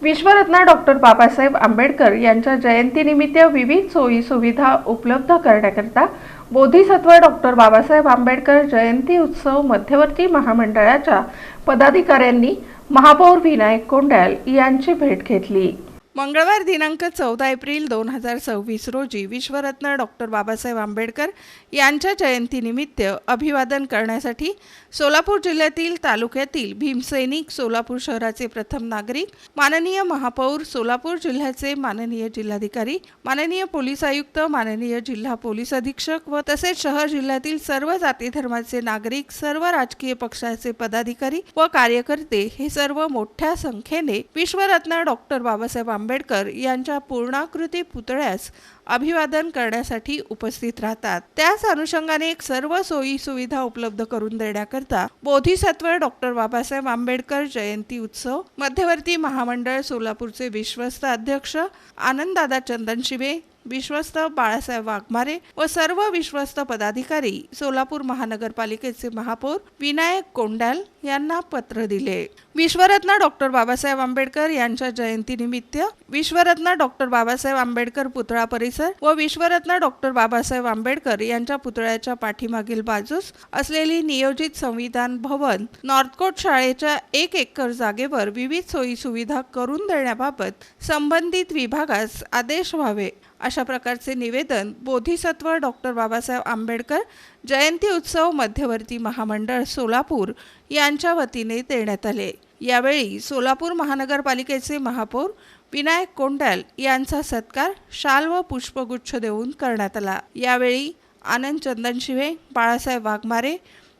विश्वरत्न doctor Babasaheb Ambedkar यांच्या जयंतीनिमित्त विविध सोयी सुविधा उपलब्ध करण्याकरिता बोधिसत्व डॉक्टर बाबासाहेब आंबेडकर जयंती उत्सव मध्यवर्ती महामंडळाच्या पदाधिकाऱ्यांनी महापौर विनायक कोंडाल यांची भेट घेतली। मंगळवार दिनांक 14 एप्रिल 2026 रोजी विश्वरत्न डॉक्टर बाबासाहेब आंबेडकर यांच्या जयंतीनिमित्त अभिवादन करण्यासाठी सोलापूर जिल्ह्यातील तालुक्यातील भीमसैनिक, सोलापूर शहराचे प्रथम नागरिक, माननीय महापौर, सोलापूर जिल्ह्याचे माननीय जिल्हाधिकारी, माननीय पोलीस आयुक्त, माननीय जिल्हा पोलीस अधीक्षक व तसेच शहर जिल्ह्यातील सर्व जाती धर्माचे नागरिक, सर्व राजकीय पक्षाचे पदाधिकारी व कार्यकर्ते हे सर्व मोठ्या संख्येने विश्वरत्न डॉक्टर बाबासाहेब आंबेडकर यांच्या पूर्णाकृती पुतळ्यास अभिवादन करण्यासाठी उपस्थित राहतात। त्याच अनुषंगाने सर्व सोयी सुविधा उपलब्ध करून देण्याकरता बोधिसत्व डॉक्टर बाबासाहेब आंबेडकर जयंती उत्सव मध्यवर्ती महामंडळ सोलापूरचे विश्वस्त अध्यक्ष आनंददादा चंदनशिवे, विश्वस्त बाळासाहेब वाघमारे व सर्व विश्वस्त पदाधिकारी सोलापूर महानगरपालिकेचे महापौर विनायक कोंडाल यांना पत्र दिले। विश्वरत्न डॉक्टर बाबासाहेब आंबेडकर यांच्या जयंतीनिमित्त विश्वरत्न डॉक्टर बाबासाहेब आंबेडकर पुतळा परिसर व विश्वरत्न डॉक्टर बाबासाहेब आंबेडकर यांच्या पुतळ्याच्या पाठीमागील बाजूस असलेली नियोजित संविधान भवन नॉर्थकोट शाळेच्या 1 एकर जागेवर विविध सोयी सुविधा करून देण्याबाबत संबंधित विभागास आदेश व्हावे अशा प्रकारचे निवेदन बोधिसत्व डॉक्टर बाबासाहेब आंबेडकर जयंती उत्सव मध्यवर्ती महामंडळ सोलापूर यांच्या वतीने देण्यात आले। यावेळी सोलापूर महानगरपालिकेचे महापौर विनायक कोंडाल यांचा सत्कार शाल व पुष्पगुच्छ देऊन करण्यात आला। यावेळी आनंद चंदनशिवे, बाळासाहेब वाघमारे,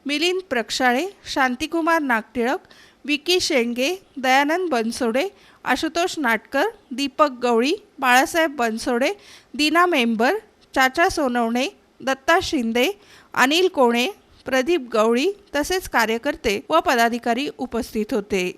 मिलिंद प्रक्षाळे, शांतिकुमार नागटिळक, विकी शेंडगे, दयानंद बनसोडे, आशुतोष नाटकर, दीपक गवळी, बाळासाहेब बनसोडे, दीना मेंबर, चाचा सोनवणे, दत्ता शिंदे, अनिल कोणे, प्रदीप गवळी तसेच कार्यकर्ते व पदाधिकारी उपस्थित होते।